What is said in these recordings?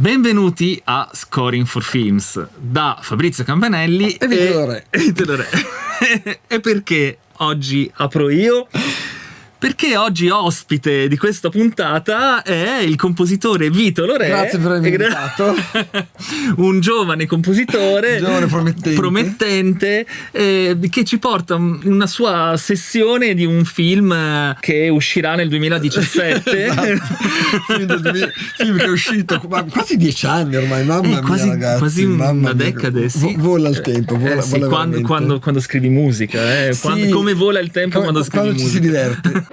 Benvenuti a Scoring for Films da Fabrizio Campanelli e Vito Re. E perché oggi apro io? Perché oggi ospite di questa puntata è il compositore Vito Re. Grazie per avermi invitato. Un giovane compositore, promettente che ci porta in una sua sessione di un film che uscirà nel 2017. Esatto. Film che è uscito quasi 10 anni ormai, mamma mia, ragazzi, quasi una decade. Sì. Vola il tempo, vola quando scrivi musica, sì, come vola il tempo quando scrivi musica. Ci si diverte.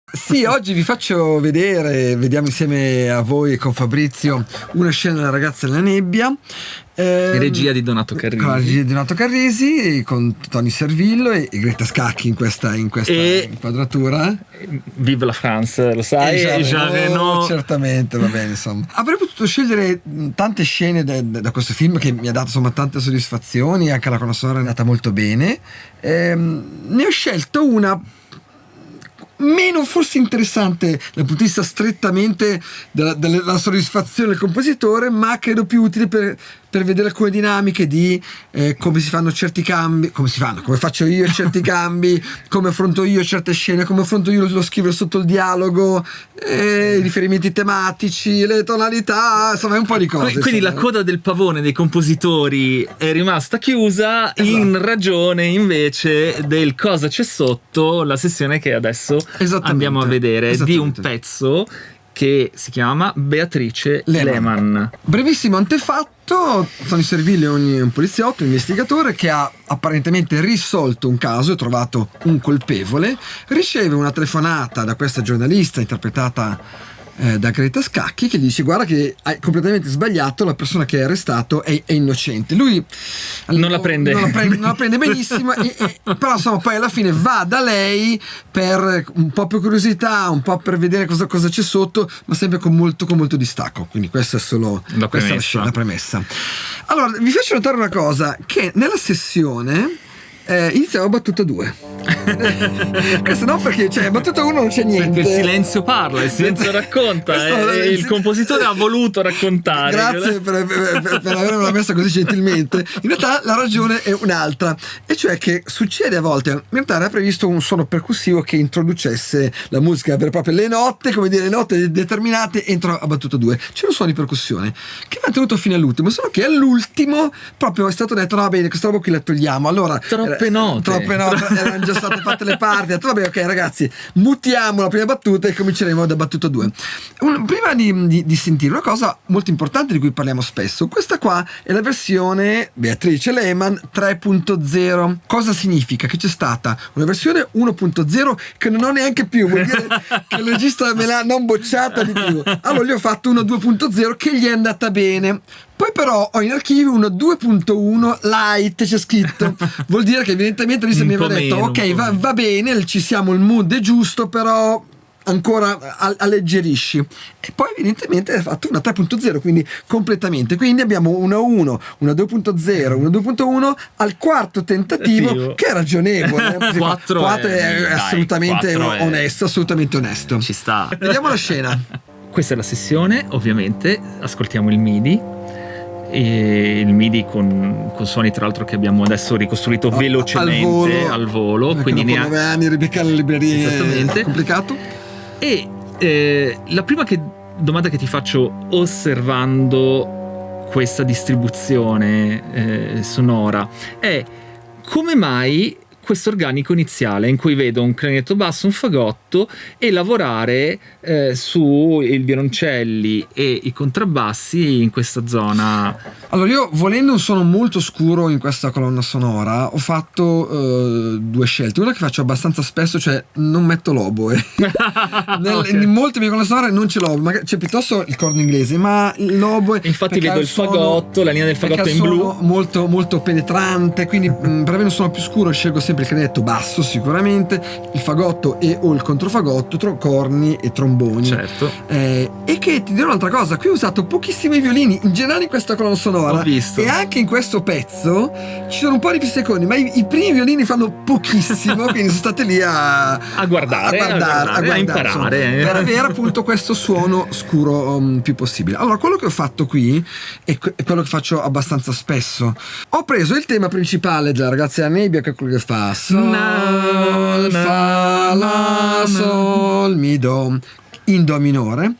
Sì, oggi vi faccio vediamo insieme a voi e con Fabrizio una scena della ragazza nella nebbia. Regia di Donato Carrisi. Con la regia di Donato Carrisi, con Tony Servillo e Greta Scacchi in questa inquadratura. Vive la France, lo sai? E Jean Reno. Certamente, va bene, insomma. Avrei potuto scegliere tante scene da questo film che mi ha dato insomma tante soddisfazioni, anche la colonna sonora è andata molto bene. Ne ho scelto una meno forse interessante dal punto di vista strettamente della soddisfazione del compositore, ma credo più utile per vedere alcune dinamiche di come si fanno certi cambi, come faccio io certi cambi, come affronto io certe scene, come affronto io lo scrivere sotto il dialogo, i riferimenti tematici, le tonalità, insomma è un po' di cose. Quindi la coda del pavone dei compositori è rimasta chiusa, esatto, in ragione invece del cosa c'è sotto la sessione che adesso andiamo a vedere, di un pezzo che si chiama Beatrice Lehmann. Brevissimo antefatto: Tony Servillo è un poliziotto, un investigatore che ha apparentemente risolto un caso, ha trovato un colpevole, riceve una telefonata da questa giornalista interpretata da Greta Scacchi, che dice: guarda che hai completamente sbagliato, la persona che hai arrestato è innocente. Lui non la prende benissimo però insomma poi alla fine va da lei per un po' per curiosità, un po' per vedere cosa c'è sotto, ma sempre con molto distacco. Quindi questa è solo la premessa. Allora vi faccio notare una cosa, che nella sessione iniziamo a battuta 2. Questo no, perché battuta 1 non c'è niente, perché il silenzio parla, il silenzio racconta, e il compositore ha voluto raccontare. Grazie per avermela messa così gentilmente. In realtà la ragione è un'altra, e cioè che succede a volte, in realtà era previsto un suono percussivo che introducesse la musica per proprio le note, come dire, le note determinate entro a battuta 2. C'era un suono di percussione che va tenuto fino all'ultimo, solo che all'ultimo proprio è stato detto: no, va bene, questa roba qui la togliamo. Allora troppe note erano già state fatte le parti. Vabbè, ok ragazzi, mutiamo la prima battuta e cominceremo da battuta 2. Prima di sentire una cosa molto importante di cui parliamo spesso, questa qua è la versione Beatrice Lehmann 3.0. Cosa significa? Che c'è stata una versione 1.0 che non ho neanche più, vuol dire che il regista me l'ha non bocciata di più. Allora gli ho fatto una 2.0 che gli è andata bene. Poi però ho in archivio una 2.1 light, c'è scritto. Vuol dire che evidentemente lui mi aveva detto: ok, va bene, ci siamo, il mood è giusto, però ancora alleggerisci. E poi evidentemente ha fatto una 3.0, quindi completamente. Quindi abbiamo una 1, una 2.0, una 2.1 al quarto tentativo, che è ragionevole. 4 è assolutamente 4 onesto, assolutamente onesto. Ci sta. Vediamo la scena. Questa è la sessione, ovviamente ascoltiamo il MIDI. E il MIDI con suoni tra l'altro che abbiamo adesso ricostruito velocemente al volo, quindi dopo 9 anni ribeccare le librerie è complicato. E la prima domanda che ti faccio osservando questa distribuzione sonora è: come mai questo organico iniziale in cui vedo un clarinetto basso, un fagotto, e lavorare su i violoncelli e i contrabbassi in questa zona? Allora, io, volendo un suono molto scuro in questa colonna sonora, ho fatto due scelte. Una che faccio abbastanza spesso, cioè non metto l'oboe. Okay. In molte mie colonne sonore non c'è l'oboe, c'è piuttosto il corno inglese, ma l'oboe, infatti vedo il fagotto, la linea del fagotto in blu, molto penetrante, quindi per avere un suono più scuro scelgo sempre sempre il clarinetto basso sicuramente, il fagotto e o il controfagotto, corni e tromboni. Certo. E che ti dirò un'altra cosa, qui ho usato pochissimi violini in generale in questa colonna sonora. Ho visto. E anche in questo pezzo ci sono un po' di secondi, ma i primi violini fanno pochissimo, quindi sono state lì a guardare, a imparare, insomma, per avere appunto questo suono scuro più possibile. Allora, quello che ho fatto qui è quello che faccio abbastanza spesso. Ho preso il tema principale della Ragazza della Nebbia, che è quello che fa Sol, Fa, La, Sol, Mi, Do, in Do minore,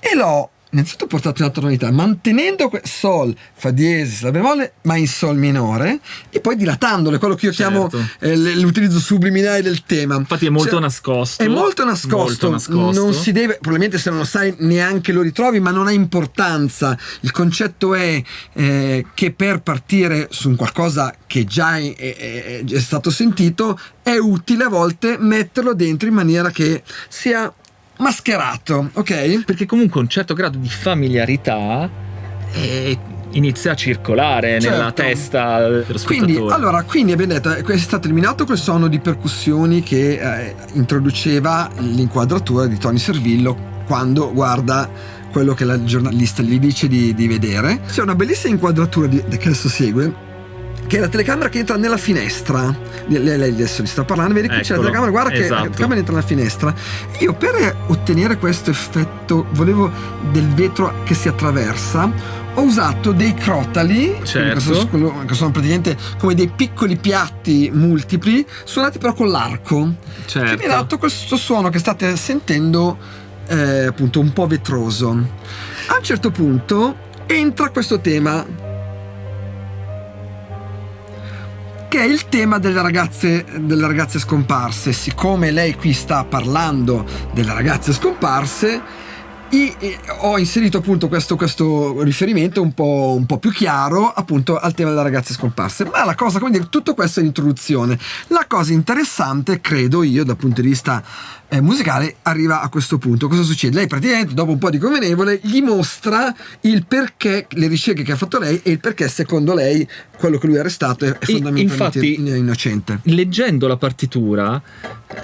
e l'ho innanzitutto portato in alta tonalità, mantenendo Sol, Fa diesis, La bemolle, ma in Sol minore, e poi dilatandole, quello che io chiamo l'utilizzo subliminale del tema. Infatti è molto nascosto. È molto nascosto. Non si deve, probabilmente se non lo sai neanche lo ritrovi, ma non ha importanza. Il concetto è che per partire su un qualcosa che già è stato sentito, è utile a volte metterlo dentro in maniera che sia mascherato, ok? Perché comunque un certo grado di familiarità inizia a circolare nella testa dello spettatore. Quindi abbiamo detto, è stato eliminato quel suono di percussioni che introduceva l'inquadratura di Tony Servillo quando guarda quello che la giornalista gli dice di vedere. C'è una bellissima inquadratura che adesso segue, che è la telecamera che entra nella finestra. Lei adesso gli sta parlando, vedi qui c'è la telecamera, guarda che la telecamera entra nella finestra. Io per ottenere questo effetto del vetro che si attraversa, ho usato dei crotali, che sono praticamente come dei piccoli piatti multipli suonati però con l'arco, che mi ha dato questo suono che state sentendo, appunto un po' vetroso. A un certo punto entra questo tema, che è il tema delle ragazze scomparse. Siccome lei qui sta parlando delle ragazze scomparse, ho inserito appunto questo riferimento un po' più chiaro appunto al tema delle ragazze scomparse. Ma la cosa, come dire, tutto questo è l'introduzione. La cosa interessante, credo io, dal punto di vista musicale, arriva a questo punto. Cosa succede? Lei praticamente, dopo un po' di convenevole, gli mostra il perché, le ricerche che ha fatto lei, e il perché secondo lei quello che lui è arrestato è fondamentalmente innocente. Leggendo la partitura,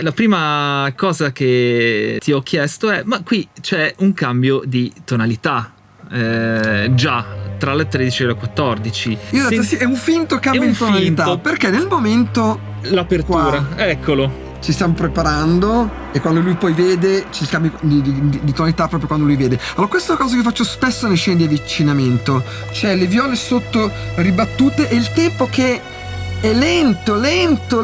la prima cosa che ti ho chiesto è: ma qui c'è un cambio di tonalità già tra le 13 e le 14. In realtà sì, è un finto cambio di tonalità, perché nel momento l'apertura, eccolo, ci stiamo preparando, e quando lui poi vede c'è il cambio di tonalità proprio quando lui vede. Allora, questa è una cosa che faccio spesso nelle scene di avvicinamento, cioè le viole sotto ribattute e il tempo che è lento. Inizia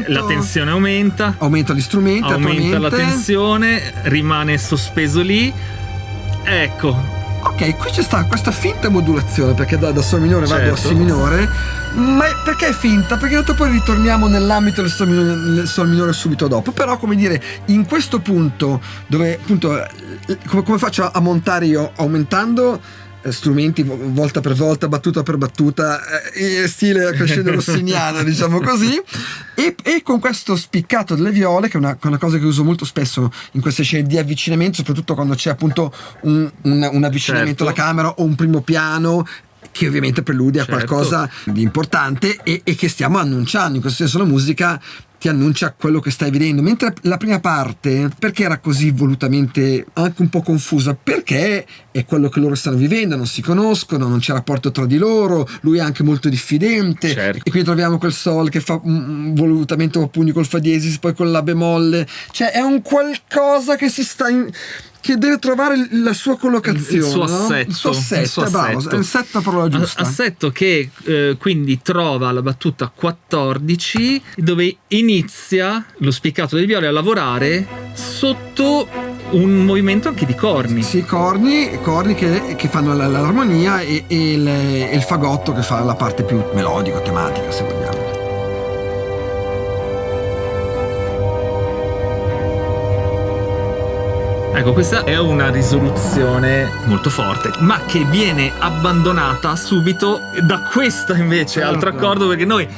la tensione aumenta gli strumenti, aumenta la tensione, rimane sospeso lì, ecco. Ok, qui c'è sta questa finta modulazione, perché da Sol minore va a Si minore. Ma perché è finta? Perché in realtà poi ritorniamo nell'ambito del Sol minore subito dopo. Però, come dire, in questo punto dove appunto come faccio a montare io? Aumentando strumenti volta per volta, battuta per battuta, stile crescendo rossiniano, diciamo così, e con questo spiccato delle viole, che è una cosa che uso molto spesso in queste scene di avvicinamento, soprattutto quando c'è appunto un avvicinamento alla camera o un primo piano che ovviamente preludia a qualcosa di importante e che stiamo annunciando. In questo senso la musica ti annuncia quello che stai vedendo, mentre la prima parte, perché era così volutamente anche un po' confusa? Perché è quello che loro stanno vivendo, non si conoscono, non c'è rapporto tra di loro, lui è anche molto diffidente, e quindi troviamo quel Sol che fa volutamente a pugni col Fa diesis, poi con La bemolle, cioè è un qualcosa che si sta che deve trovare la sua collocazione, il suo assetto, il suo assetto. Bravo, è la parola giusta. Assetto che quindi trova la battuta 14, dove inizia lo spiccato delle viole a lavorare sotto un movimento anche di corni. Sì, corni che fanno l'armonia e il fagotto che fa la parte più melodica, tematica, se vogliamo. Ecco, questa è una risoluzione molto forte, ma che viene abbandonata subito da questa invece altro accordo, perché noi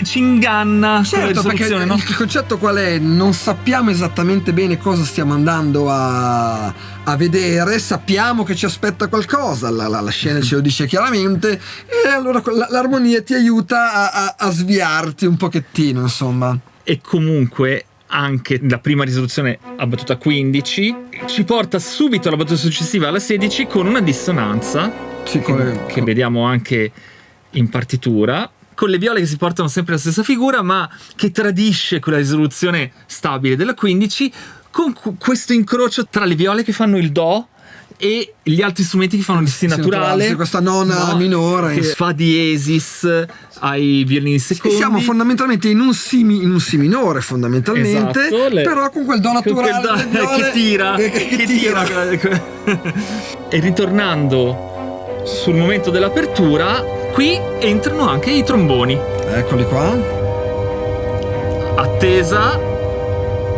ci inganna certo, quella perché risoluzione, no? il concetto qual è? Non sappiamo esattamente bene cosa stiamo andando a vedere, sappiamo che ci aspetta qualcosa, la scena ce lo dice chiaramente, e allora l'armonia ti aiuta a sviarti un pochettino, insomma. E comunque anche la prima risoluzione a battuta 15 ci porta subito alla battuta successiva, alla 16, con una dissonanza che vediamo anche in partitura, con le viole che si portano sempre la stessa figura, ma che tradisce quella risoluzione stabile della 15, con questo incrocio tra le viole che fanno il do e gli altri strumenti che fanno il si naturale, questa nona minore che fa diesis ai violini secondi. Siamo fondamentalmente in un si minore, fondamentalmente, esatto, però con quel do naturale che tira. E ritornando sul momento dell'apertura, qui entrano anche i tromboni. Eccoli qua. Attesa,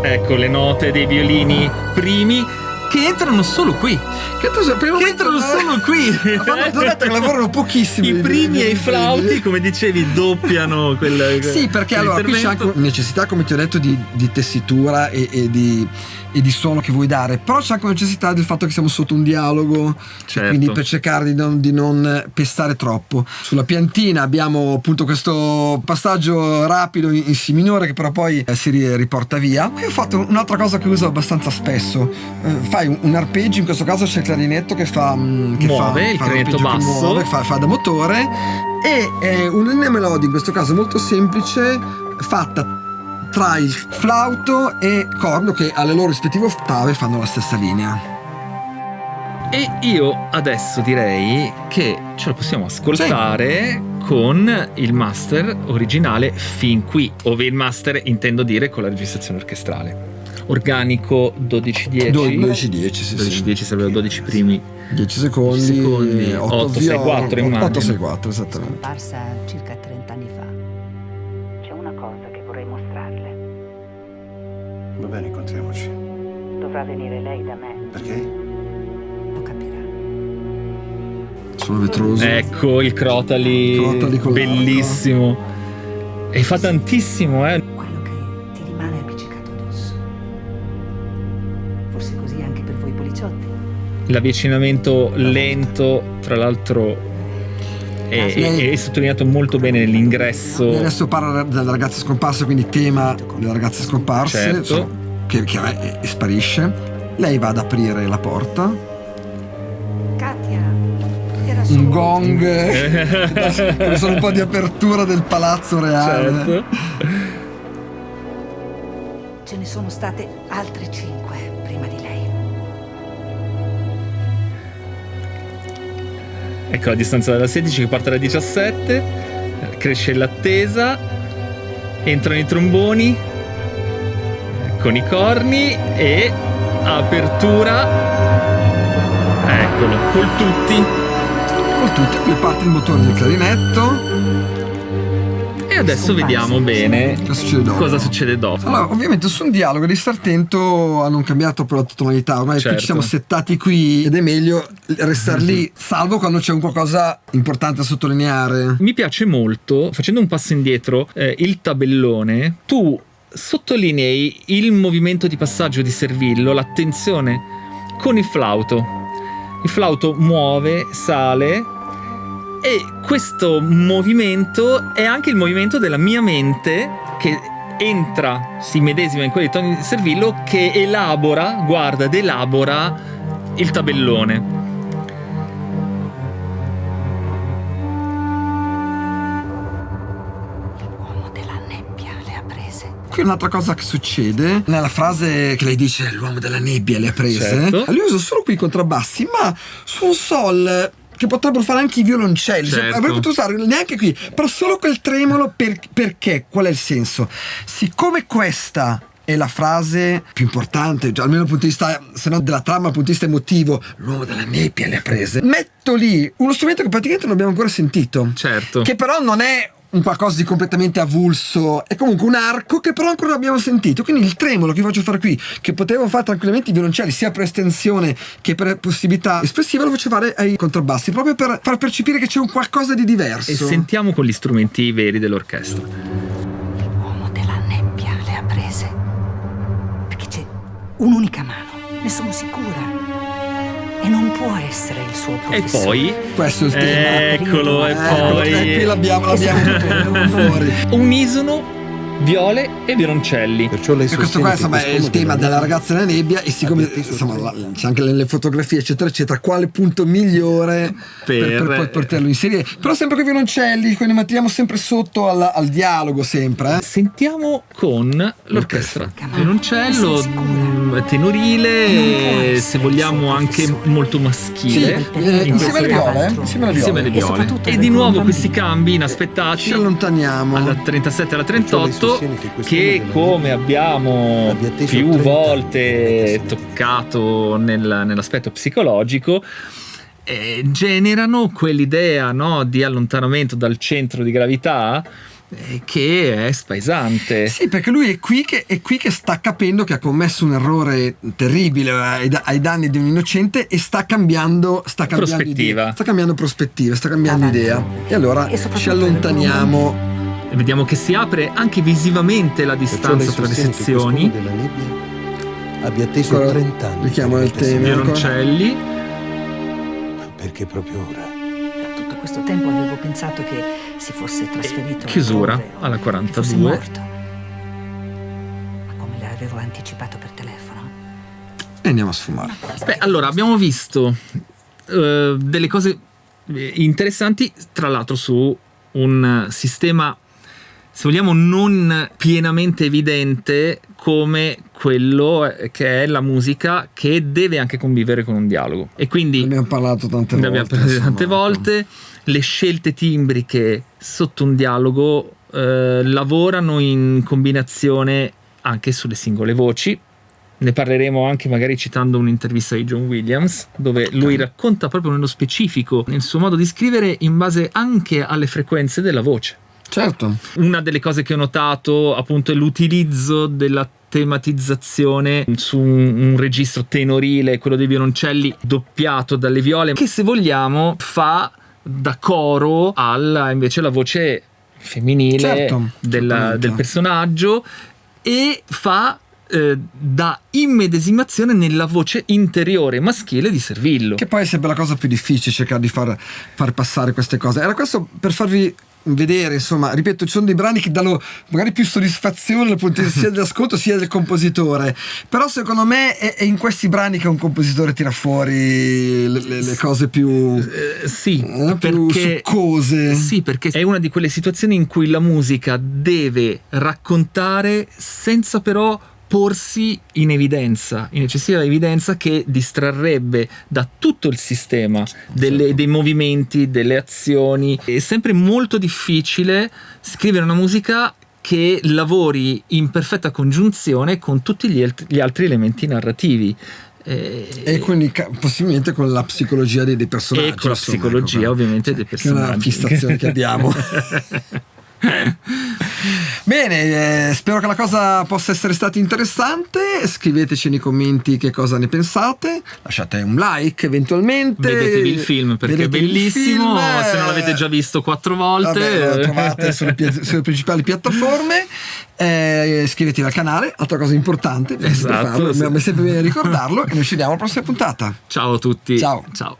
ecco le note dei violini primi che entrano solo qui. Che entrano solo qui. Ho detto che lavorano pochissimo. I primi e i flauti, come dicevi, doppiano quel. Sì, perché allora qui c'è anche necessità, come ti ho detto, di tessitura e di suono che vuoi dare, però c'è anche necessità del fatto che siamo sotto un dialogo, certo. Quindi per cercare di non pestare troppo. Sulla piantina abbiamo appunto questo passaggio rapido in si minore che però poi si riporta via. Qui ho fatto un'altra cosa che uso abbastanza spesso, fai un arpeggio, in questo caso c'è il clarinetto che muove il clarinetto basso, che fa da motore, e una linea melodica in questo caso molto semplice, fatta tra il flauto e corno, che alle loro rispettive ottave fanno la stessa linea. E io adesso direi che ce lo possiamo ascoltare con il master originale fin qui, ove il master intendo dire con la registrazione orchestrale. Organico 12-10. 12-10, sì. 12-10 sarebbero 12 primi 10 secondi 8-6-4 immagino. 8-6-4 esattamente. Scomparsa circa 30 anni fa. C'è una cosa che vorrei mostrarle. Va bene, incontriamoci. Dovrà venire lei da me. Perché? Lo capirà. Sono vetroso. Ecco il crotali con bellissimo. E fa tantissimo, Quello che ti rimane appiccicato addosso. Forse così anche per voi poliziotti. L'avvicinamento lento, tra l'altro è sottolineato molto bene nell'ingresso. Adesso parla delle ragazze scomparse, quindi tema delle ragazze scomparse, certo. che sparisce. Lei va ad aprire la porta. Katia, era solo Un gong che sono un po' di apertura del palazzo reale. Certo. Ce ne sono state altre 5 prima di lei. Ecco la distanza dalla 16 che parte alla 17, cresce l'attesa, entrano i tromboni con i corni e apertura, eccolo, col tutti, qui parte il motore del clarinetto. e adesso vediamo bene cosa succede dopo. Allora, ovviamente su un dialogo devi stare attento a non cambiare troppo la tonalità, ormai certo. Ci siamo settati qui ed è meglio restare lì, salvo quando c'è un qualcosa importante da sottolineare. Mi piace molto, facendo un passo indietro, il tabellone, tu sottolinei il movimento di passaggio di servillo, l'attenzione con il flauto. Il flauto muove, sale, e questo movimento è anche il movimento della mia mente che entra, si medesima in quei toni di servillo, che elabora il tabellone. L'uomo della nebbia le ha prese. Qui un'altra cosa che succede nella frase che lei dice l'uomo della nebbia le ha prese, certo. Lui usa solo qui i contrabbassi, ma su un sol che potrebbero fare anche i violoncelli, certo. Avrebbe potuto usare neanche qui, però solo quel tremolo perché? Qual è il senso? Siccome questa è la frase più importante, cioè, almeno dal punto di vista, se no della trama, dal punto di vista emotivo, l'uomo della nebbia le ha prese, metto lì uno strumento che praticamente non abbiamo ancora sentito, Certo. che però non è un qualcosa di completamente avulso, è comunque un arco che però ancora non abbiamo sentito. Quindi il tremolo che faccio fare qui, che potevo fare tranquillamente i violoncelli sia per estensione che per possibilità espressiva, lo faccio fare ai contrabbassi, proprio per far percepire che c'è un qualcosa di diverso. E sentiamo con gli strumenti veri dell'orchestra. L'uomo della nebbia le ha prese. Perché c'è un'unica mano, ne sono sicura. E non può essere il suo E professore. poi Questo è il tema. eccolo, e poi qui l'abbiamo tutto fuori. unisono, viole e violoncelli. Perciò lei E questo qua insomma è il tema della ragazza nella nebbia, e siccome insomma c'è anche le fotografie eccetera eccetera, quale punto migliore per poi poterlo inserire, però sempre con i violoncelli, quindi mettiamo sempre sotto al dialogo sempre. Sentiamo con l'orchestra. L'orchestra. Violoncello tenorile, se vogliamo anche molto maschile. Insieme questo alle viole, caso. insieme alle Insieme alle viole. viole. soprattutto E di nuovo bambini. questi cambi inaspettati Ci allontaniamo. alla 37 e alla 38, sostiene che quest'uomo che della come abbiamo abbia atteso più 30 volte anni. toccato nell'aspetto psicologico, generano quell'idea, no, di allontanamento dal centro di gravità che è spaesante. Sì, perché lui è qui che sta capendo che ha commesso un errore terribile ai danni di un innocente, e sta cambiando Prospettiva. idea, sta cambiando prospettiva, sta cambiando Avanti. idea, e allora E soprattutto ci allontaniamo. E vediamo che si apre anche visivamente la Perciò lei distanza tra le sostiene che quest'uomo sezioni. della nebbia abbia atteso Ancora 30 anni. richiamo il per questa tema. Violoncelli. Perché proprio ora? Tutto questo tempo avevo pensato che si fosse trasferito. Chiusura altrove o alla che fosse 42. morto. Ma come le avevo anticipato per telefono? E andiamo a sfumare. Beh, allora abbiamo visto delle cose interessanti, tra l'altro su un sistema, se vogliamo, non pienamente evidente come quello che è la musica, che deve anche convivere con un dialogo. E quindi Ne abbiamo parlato tante ne volte. abbiamo parlato insomma, tante volte. Le scelte timbriche sotto un dialogo lavorano in combinazione anche sulle singole voci. Ne parleremo anche magari citando un'intervista di John Williams, dove lui racconta proprio nello specifico il suo modo di scrivere in base anche alle frequenze della voce. Certo. Una delle cose che ho notato appunto è l'utilizzo della tematizzazione su un registro tenorile, quello dei violoncelli, doppiato dalle viole, che se vogliamo fa da coro alla invece la voce femminile Certo, certamente. del personaggio, e fa da immedesimazione nella voce interiore maschile di Servillo. Che poi è sempre la cosa più difficile, cercare di far passare queste cose. Era questo per farvi vedere, insomma, ripeto, ci sono dei brani che danno magari più soddisfazione dal punto di vista sia dell'ascolto sia del compositore, però secondo me è in questi brani che un compositore tira fuori le cose più Sì, più perché succose. sì, perché è una di quelle situazioni in cui la musica deve raccontare senza però porsi in evidenza, in eccessiva evidenza, che distrarrebbe da tutto il sistema dei movimenti, delle azioni. È sempre molto difficile scrivere una musica che lavori in perfetta congiunzione con tutti gli altri elementi narrativi. E quindi possibilmente con la psicologia dei personaggi. E con la insomma, psicologia, ecco, ovviamente, dei che è una personaggi. fissazione che abbiamo. Bene, spero che la cosa possa essere stata interessante. Scriveteci nei commenti che cosa ne pensate, lasciate un like eventualmente, Vedetevi il film perché è Vedetevi il bellissimo, film, se non l'avete già visto 4 volte. vabbè, lo trovate sulle principali piattaforme. Iscrivetevi al canale, altra cosa importante, Esatto, sì. mi è sempre bene ricordarlo, e noi ci vediamo alla prossima puntata. Ciao a tutti. Ciao. Ciao.